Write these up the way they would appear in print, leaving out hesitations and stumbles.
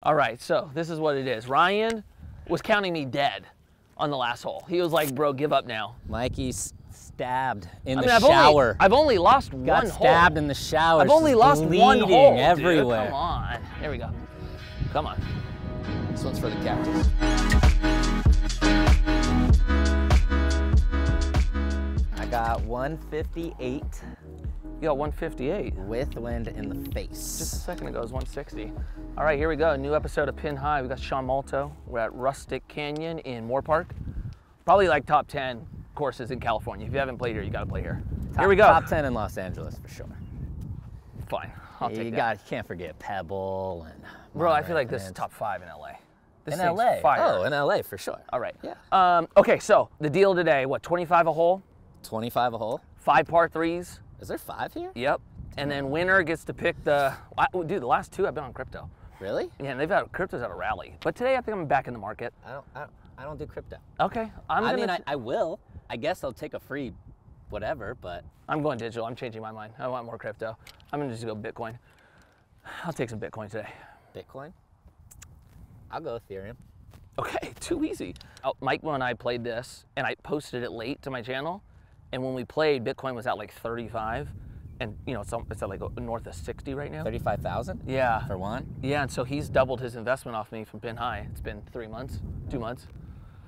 All right, so this is what it is. Ryan was counting me dead on the last hole. He was like, bro, give up now. Mikey's stabbed in the shower. I've only lost one hole. Got stabbed in the shower. I've only lost one hole, everywhere. Dude, come on. Here we go. Come on. This one's for the cactus. I got 158. You got 158. With wind in the face. Just a second ago, it was 160. All right, here we go. A new episode of Pin High. We got Sean Malto. We're at Rustic Canyon in Moore Park. Probably like top 10 courses in California. If you haven't played here, you got to play here. Here we go. Top 10 in Los Angeles for sure. Fine, I'll take that. You can't forget Pebble and. Bro, I feel like this is top 5 in LA. This in LA? Fire. Oh, in LA for sure. All right. Yeah. Okay, so the deal today, what, 25 a hole? 25 a hole. 5 par 3s. Is there 5 here? Yep. And then winner gets to pick the, dude, the last 2 I've been on crypto. Really? Yeah, and crypto's had a rally. But today I think I'm back in the market. I don't do crypto. Okay. I will. I guess I'll take a free whatever, but. I'm going digital. I'm changing my mind. I want more crypto. I'm gonna just go Bitcoin. I'll take some Bitcoin today. Bitcoin? I'll go Ethereum. Okay, too easy. Mike and I played this, and I posted it late to my channel. And when we played, Bitcoin was at like 35. And you know, it's at like north of 60 right now. 35,000? Yeah. For one? Yeah, and so he's doubled his investment off me from Pin High. It's been 3 months, 2 months.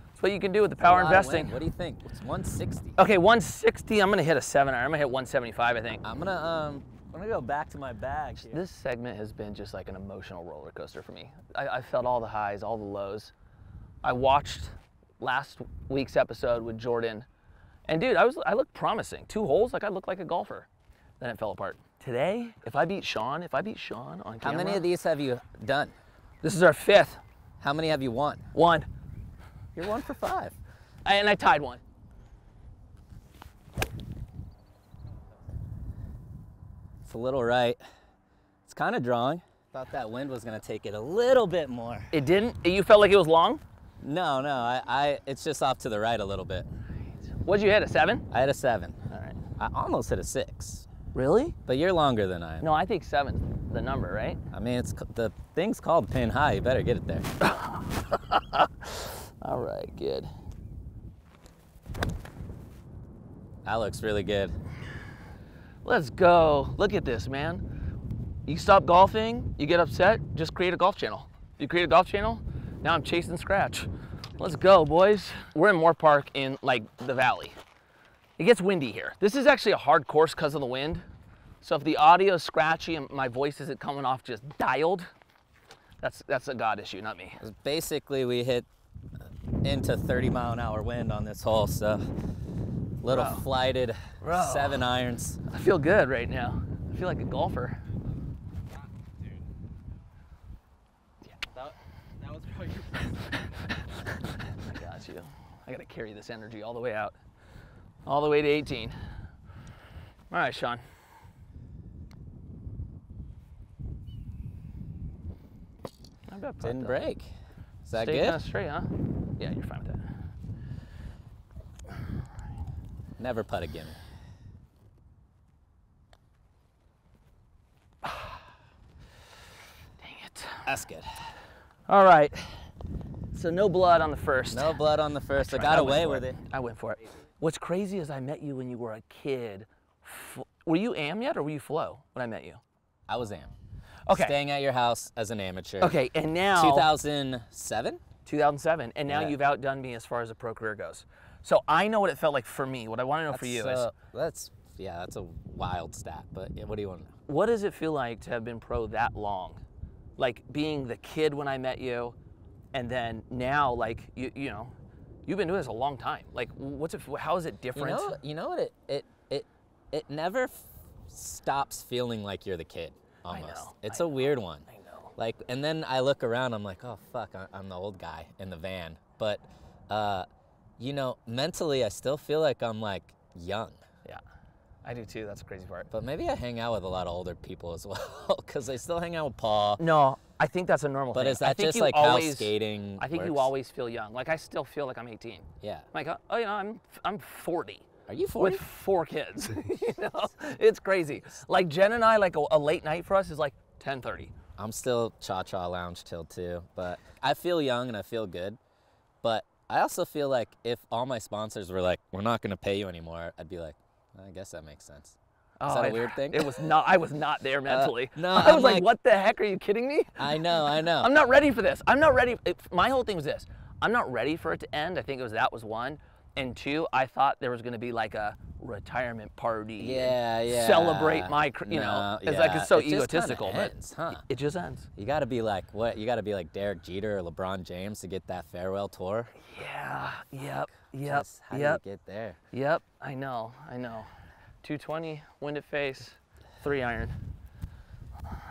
That's what you can do with the power investing. What do you think? It's 160. Okay, 160. I'm gonna hit a 7 iron. I'm gonna hit 175, I think. I'm gonna go back to my bag here. This segment has been just like an emotional roller coaster for me. I felt all the highs, all the lows. I watched last week's episode with Jordan, and dude, I looked promising. 2 holes, like I looked like a golfer. Then it fell apart. Today, if I beat Sean on camera. How many of these have you done? This is our 5th. How many have you won? 1. You're 1 for 5. And I tied 1. It's a little right. It's kind of drawing. Thought that wind was gonna take it a little bit more. It didn't? You felt like it was long? No, it's just off to the right a little bit. What'd you hit, a 7? I hit a 7. All right. I almost hit a 6. Really? But you're longer than I am. No, I think 7's the number, right? I mean, the thing's called Pin High. You better get it there. All right, good. That looks really good. Let's go. Look at this, man. You stop golfing, you get upset, just create a golf channel. You create a golf channel, now I'm chasing scratch. Let's go, boys. We're in Moore Park in like the valley. It gets windy here. This is actually a hard course because of the wind. So if the audio is scratchy and my voice isn't coming off just dialed, that's a God issue, not me. Basically, we hit into 30-mile-an-hour wind on this hole, so little flighted 7 irons. I feel good right now. I feel like a golfer. Yeah, that was probably your I got you. I gotta carry this energy all the way out. All the way to 18. All right, Sean. Didn't break. Is that Stay good? kind of straight, huh? Yeah, you're fine with that. Never putt again. Dang it. That's good. All right. So no blood on the first. No blood on the first. I got away with it. I went for it. What's crazy is I met you when you were a kid. Were you AM yet or were you flow when I met you? I was AM. Okay. Staying at your house as an amateur. Okay, and now 2007? 2007, and now you've outdone me as far as a pro career goes. So I know what it felt like for me. What I want to know for you is... That's a wild stat, but what do you want to know? What does it feel like to have been pro that long? Like being the kid when I met you, and then now, like, you know, you've been doing this a long time. Like, how is it different? You know what? It never stops feeling like you're the kid. Almost. I know. It's a weird one. I know. Like, and then I look around, I'm like, oh fuck, I'm the old guy in the van. But, you know, mentally, I still feel like I'm like young. Yeah, I do too. That's the crazy part. But maybe I hang out with a lot of older people as well, because I still hang out with Paul. No, I think that's a normal thing. But is that just like how skating I think you works? always feel young. Like I still feel like I'm 18. Yeah. Like, oh, you know, I'm 40. Are you 40? With 4 kids. You know, it's crazy. Like Jen and I, like a late night for us is like 10:30. I'm still cha-cha lounge till too, but I feel young and I feel good. But I also feel like if all my sponsors were like, we're not gonna pay you anymore, I'd be like, I guess that makes sense. Is that a weird thing? It was not. I was not there mentally. No, I was I'm like, what the heck? Are you kidding me? I know. I'm not ready for this. I'm not ready. My whole thing was this. I'm not ready for it to end. I think that was one. And two, I thought there was going to be like a retirement party. Yeah. Celebrate my, you know, it's like it's so egotistical, but ends, huh? it just ends. You got to be like what? You got to be like Derek Jeter or LeBron James to get that farewell tour. Yeah. Yep. How do you get there? Yep. I know. 220, wind at face, 3-iron.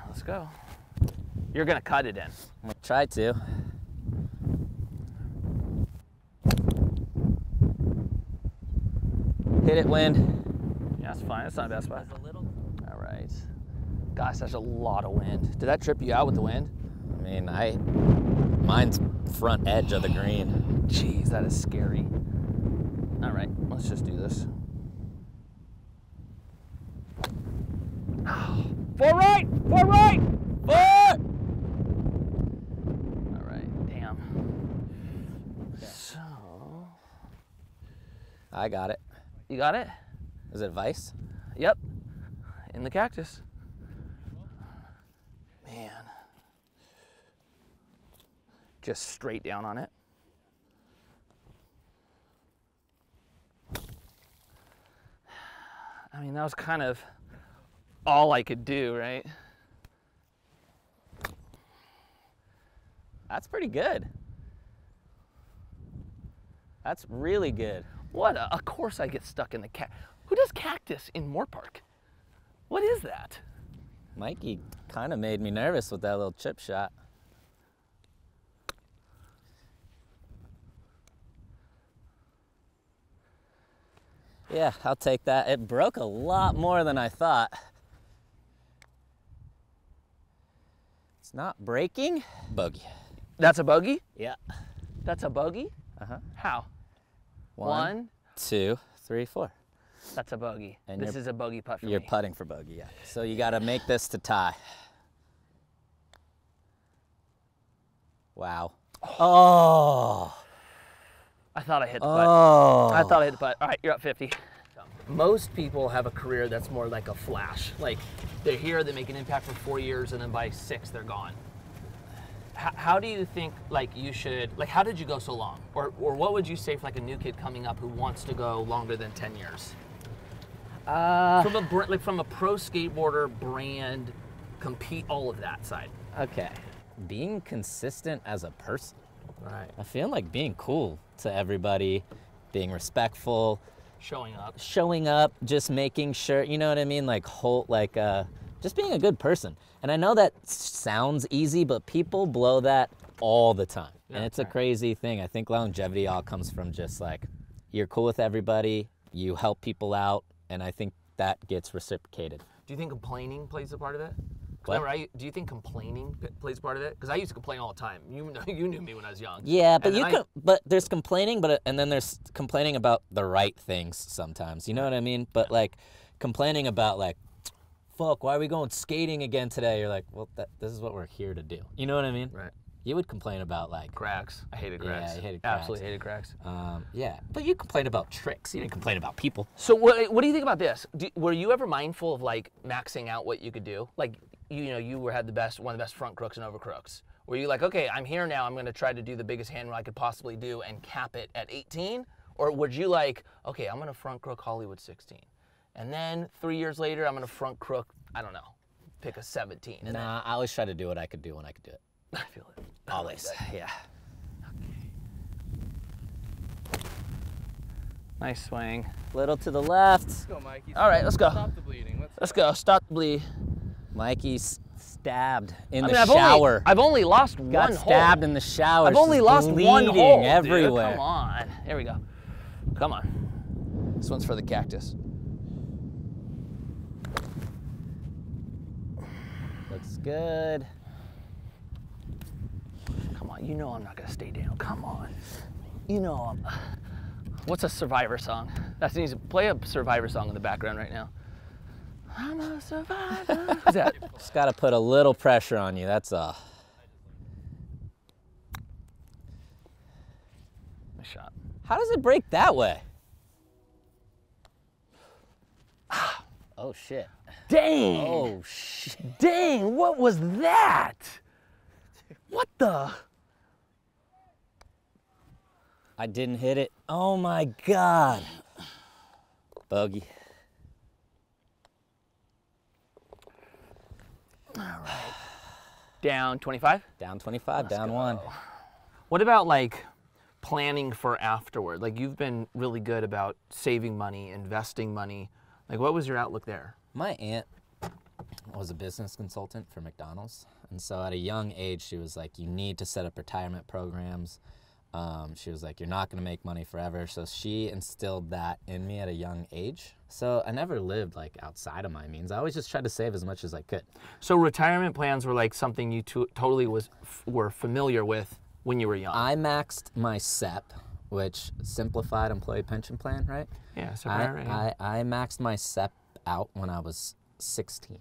Let's go. You're gonna cut it in. I'm gonna try to. Hit it, wind. Yeah, that's fine. That's not a bad spot. All right. Gosh, that's a lot of wind. Did that trip you out with the wind? I mean, mine's front edge of the green. Jeez, that is scary. All right, let's just do this. Four right! All right, damn. So. I got it. You got it? Is it Vice? Yep, in the cactus. Man. Just straight down on it. I mean, that was kind of all I could do, right? That's pretty good. That's really good. Of course I get stuck in the Who does cactus in Moore Park? What is that? Mikey kind of made me nervous with that little chip shot. Yeah, I'll take that. It broke a lot more than I thought. It's not breaking. Bogey. That's a bogey? Yeah. That's a bogey? Uh-huh. How? 1, 2, 3, 4. That's a bogey. And this is a bogey putt for me. You're putting for bogey, yeah. So you got to make this to tie. Wow. Oh. I thought I hit the putt. Oh. I thought I hit the putt. All right, you're up 50. Most people have a career that's more like a flash. Like they're here, they make an impact for 4 years, and then by 6, they're gone. How do you think like you should, like how did you go so long? Or what would you say for like a new kid coming up who wants to go longer than 10 years? From a pro skateboarder, brand, compete, all of that side. Okay. Being consistent as a person. Right. I feel like being cool to everybody, being respectful. Showing up, just making sure, you know what I mean? Like just being a good person. And I know that sounds easy, but people blow that all the time. Yeah, and it's a crazy thing. I think longevity all comes from just like, you're cool with everybody, you help people out, and I think that gets reciprocated. Do you think complaining plays a part of it? What? Remember, do you think complaining plays a part of it? Because I used to complain all the time. You knew me when I was young. Yeah, but but there's complaining, and then there's complaining about the right things sometimes. You know what I mean? But like complaining about like, fuck, why are we going skating again today? You're like, well, this is what we're here to do. You know what I mean? Right. You would complain about like cracks. I hated cracks. Yeah, I hated cracks. Absolutely hated cracks. Yeah, but you complain about tricks. You didn't complain about people. So what do you think about this? Were you ever mindful of like maxing out what you could do? Like, you know, you had one of the best front crooks and over crooks. Were you like, okay, I'm here now, I'm gonna try to do the biggest handle I could possibly do and cap it at 18? Or would you like, okay, I'm gonna front crook Hollywood 16. And then 3 years later, I'm gonna front crook, I don't know, pick a 17. And nah, I always try to do what I could do when I could do it. I feel it. Always, yeah. Okay. Nice swing. Little to the left. Let's go, Mikey. All right, let's go. Stop the bleeding. Let's go, stop the bleed. Mikey's stabbed in the I've shower. I've only lost one hole. Got stabbed in the shower. I've only lost one hole, everywhere. Dude. Come on. Here we go. Come on. This one's for the cactus. Looks good. Come on, you know I'm not gonna stay down. Come on. You know I'm. What's a Survivor song? That needs to play a Survivor song in the background right now. I'm a survivor. What's that? Just gotta put a little pressure on you, that's all. Nice shot. How does it break that way? Oh shit. Dang! Oh shit. Dang, what was that? What the? I didn't hit it. Oh my God. Bogey. All right. Down 25? Down 25, Let's down go. 1. What about like planning for afterward? Like you've been really good about saving money, investing money. Like what was your outlook there? My aunt was a business consultant for McDonald's. And so at a young age, she was like, you need to set up retirement programs. She was like, you're not gonna make money forever. So she instilled that in me at a young age. So I never lived like outside of my means. I always just tried to save as much as I could. So retirement plans were like something you totally were familiar with when you were young. I maxed my SEP, which Simplified Employee Pension Plan, right? Yeah, so I maxed my SEP out when I was 16.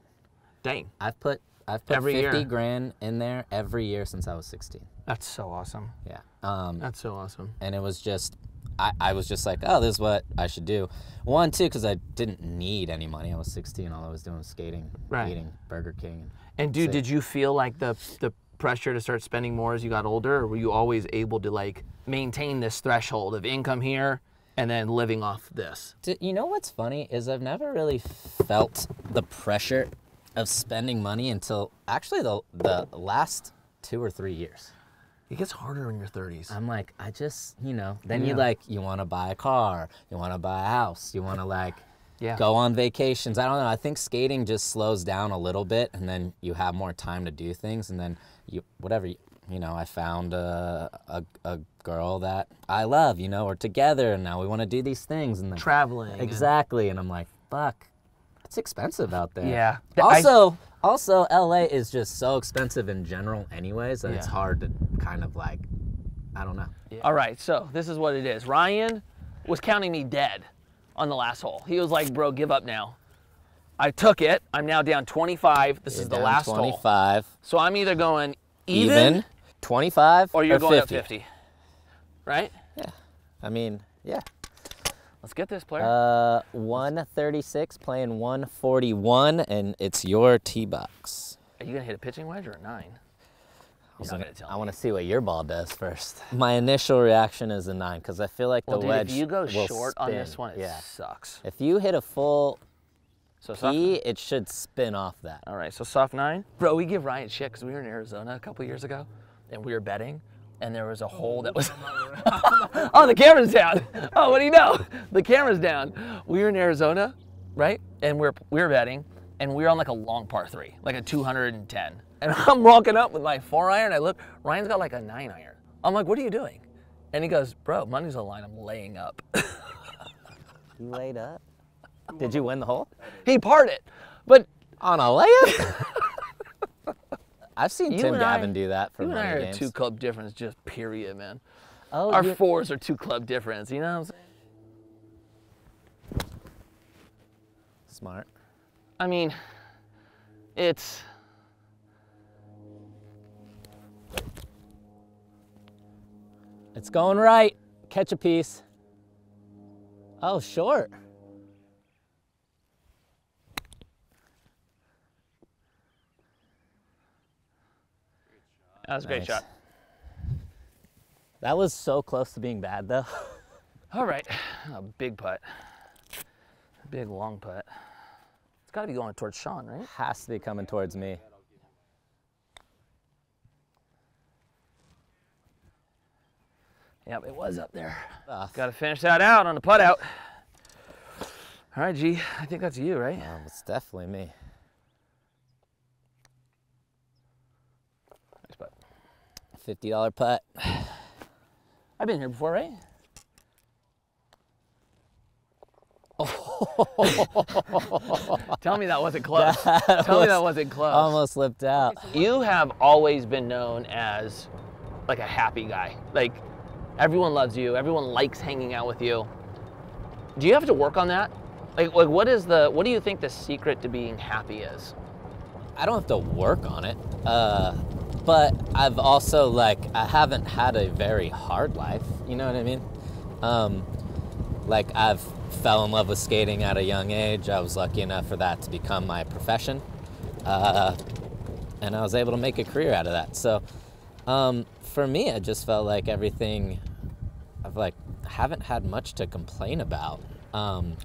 Dang. I've put Every 50 year. grand in there every year since I was 16. That's so awesome. Yeah. That's so awesome. And it was just, I was just like, oh, this is what I should do. One, too, because I didn't need any money. I was 16. All I was doing was skating, Right. eating Burger King. And dude, did you feel like the pressure to start spending more as you got older, or were you always able to like maintain this threshold of income here and then living off this? You know what's funny is I've never really felt the pressure of spending money until actually the last 2 or 3 years. It gets harder in your 30s. I'm like, I just, you know, then you want to buy a car, you want to buy a house, you want to like go on vacations. I don't know. I think skating just slows down a little bit, and then you have more time to do things, and then I found a girl that I love, you know, we're together, and now we want to do these things. And then, Traveling. Exactly. And I'm like, fuck, it's expensive out there. Yeah. Also, LA is just so expensive in general anyways, and it's hard to kind of like, I don't know. Yeah. All right, so this is what it is. Ryan was counting me dead on the last hole. He was like, bro, give up now. I took it. I'm now down 25. This is the last 25. hole. So I'm either going even 25 or you're going 50. up 50. Right? Yeah. I mean, yeah. Let's get this, player. 136 playing 141, and it's your tee box. Are you going to hit a pitching wedge or a 9? I want to see what your ball does first. My initial reaction is a 9 because I feel like the wedge if you go will short spin. on this one, it sucks. If you hit a full So tee, it should spin off that. All right, so soft 9. Bro, we give Ryan shit because we were in Arizona a couple years ago, and we were betting, and there was a hole that was... Oh, the camera's down. Oh, what do you know? The camera's down. We were in Arizona, right? And we were betting, and we were on like a long par 3, like a 210. And I'm walking up with my 4-iron. I look, Ryan's got like a 9-iron. I'm like, what are you doing? And he goes, bro, money's on the line. I'm laying up. You laid up? Did you win the hole? He parred it, but on a layup? I've seen Tim Gavin do that for money games. You and I are games. 2 club difference, just period, man. Oh, our 4s are 2 club difference, you know what I'm saying? Smart. I mean, it's... It's going right. Catch a piece. Oh, short. That was a great shot. That was so close to being bad, though. All right, a big putt. Big, long putt. It's got to be going towards Sean, right? Has to be coming towards me. Yep, it was up there. Got to finish that out on the putt out. All right, G, I think that's you, right? It's definitely me. Nice putt. $50 putt. I've been here before, right? Tell me that wasn't close. Tell me that wasn't close. Almost slipped out. You have always been known as like a happy guy. Like everyone loves you. Everyone likes hanging out with you. Do you have to work on that? Like what do you think the secret to being happy is? I don't have to work on it, but I've also like, I haven't had a very hard life, you know what I mean? Like I've fell in love with skating at a young age. I was lucky enough for that to become my profession. And I was able to make a career out of that. So for me, I just felt like everything, I haven't had much to complain about.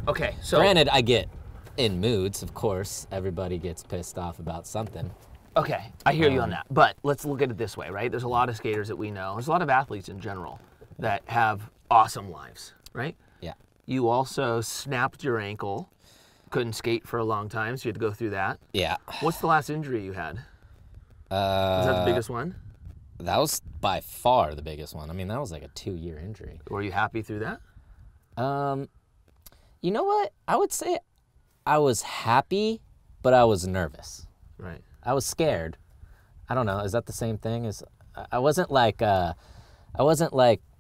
Okay, so granted, I get in moods, of course. Everybody gets pissed off about something. okay, I hear you on that. But let's look at it this way, right? There's a lot of skaters that we know. There's a lot of athletes in general that have awesome lives, right? Yeah. You also snapped your ankle, couldn't skate for a long time, so you had to go through that. Yeah. What's the last injury you had? Is that the biggest one? That was by far the biggest one. I mean, that was like a 2-year injury. Were you happy through that? You know what? I would say I was happy, but I was nervous. Right. I was scared. I don't know. Is that the same thing? I wasn't like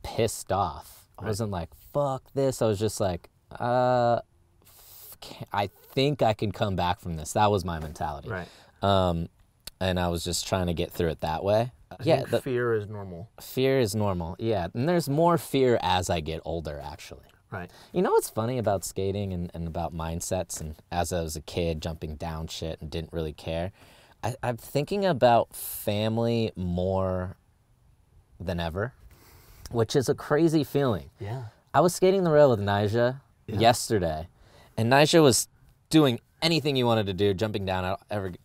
pissed off. I wasn't like, fuck this. I was just like, I think I can come back from this. That was my mentality. Right. And I was just trying to get through it that way. I think fear is normal. Fear is normal, yeah. And there's more fear as I get older, actually. Right. You know what's funny about skating and about mindsets, and as I was a kid jumping down shit and didn't really care, I'm thinking about family more than ever, which is a crazy feeling. Yeah. I was skating the rail with Nyjah yesterday, and Nyjah was doing anything you wanted to do, jumping down,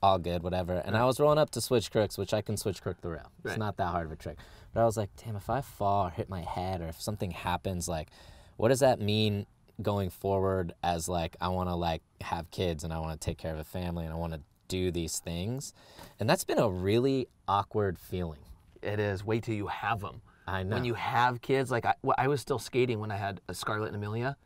all good, whatever. And I was rolling up to switch crooks, which I can switch crook the rail. It's not that hard of a trick. But I was like, damn, if I fall or hit my head, or if something happens, like, what does that mean going forward as like, I want to like have kids and I want to take care of a family and I want to do these things? And that's been a really awkward feeling. It is. Wait till you have them. I know. When you have kids, like I was still skating when I had a Scarlett and Amelia,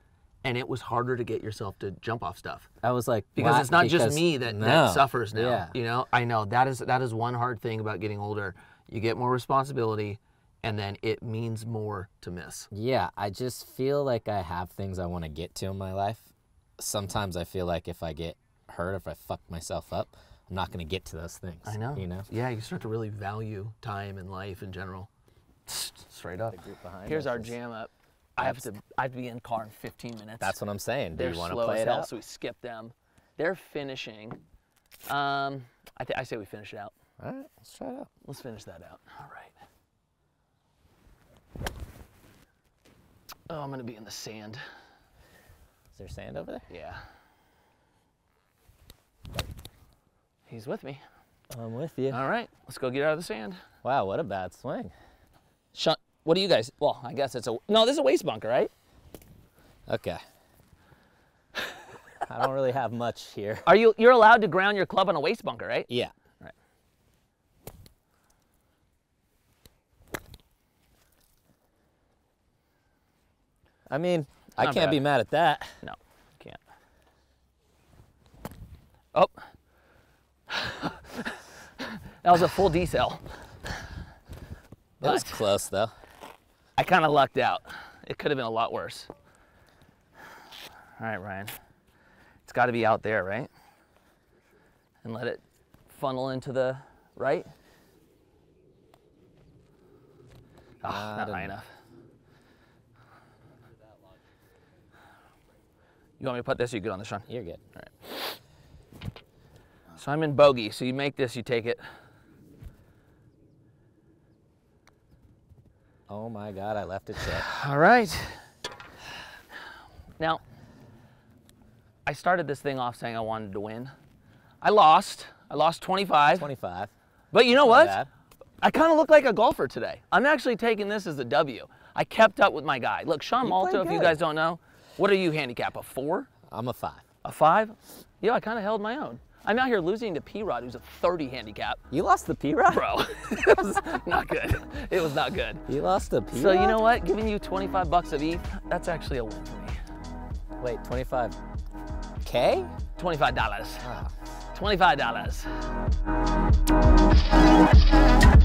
and it was harder to get yourself to jump off stuff. I was like, because it's not just me that suffers now. Yeah. You know, I know that is one hard thing about getting older. You get more responsibility, and then it means more to miss. Yeah, I just feel like I have things I want to get to in my life. Sometimes I feel like if I get hurt, if I fuck myself up, I'm not going to get to those things. I know. You know? Yeah, you start to really value time and life in general. Straight up. Here's our jam up. I have to be in car in 15 minutes. That's what I'm saying. Do They're you want to slow play as it hell, out? so we skip them. They're finishing. I say we finish it out. All right, let's try it out. Let's finish that out. All right. Oh, I'm gonna be in the sand. Is there sand over there? Yeah. He's with me. I'm with you. All right, let's go get out of the sand. Wow, what a bad swing. Sean, what do you guys? Well, I guess it's no. This is a waist bunker, right? Okay. I don't really have much here. You're allowed to ground your club on a waist bunker, right? Yeah. Right. I mean, I Not can't bad. be mad at that. No, can't. Oh. That was a full decel. It was close though. I kind of lucked out. It could have been a lot worse. All right, Ryan. It's got to be out there, right? And let it funnel into the right. Oh, not high enough. You want me to put this or you good on this, Sean? You're good. All right. So I'm in bogey, so you make this, you take it. Oh my God, I left it shit. All right. Now, I started this thing off saying I wanted to win. I lost 25. 25. But you know Not what? bad. I kind of look like a golfer today. I'm actually taking this as a W. I kept up with my guy. Look, Sean Malto, played if you good. guys don't know, what are you handicap, a 4? I'm a 5. A 5? Yeah, I kind of held my own. I'm out here losing to P-Rod, who's a 30 handicap. You lost the P-Rod? Bro, it was not good. It was not good. You lost the P-Rod? So you know what? Giving you 25 bucks of ETH, that's actually a win for me. Wait, 25K? $25. Ah. $25.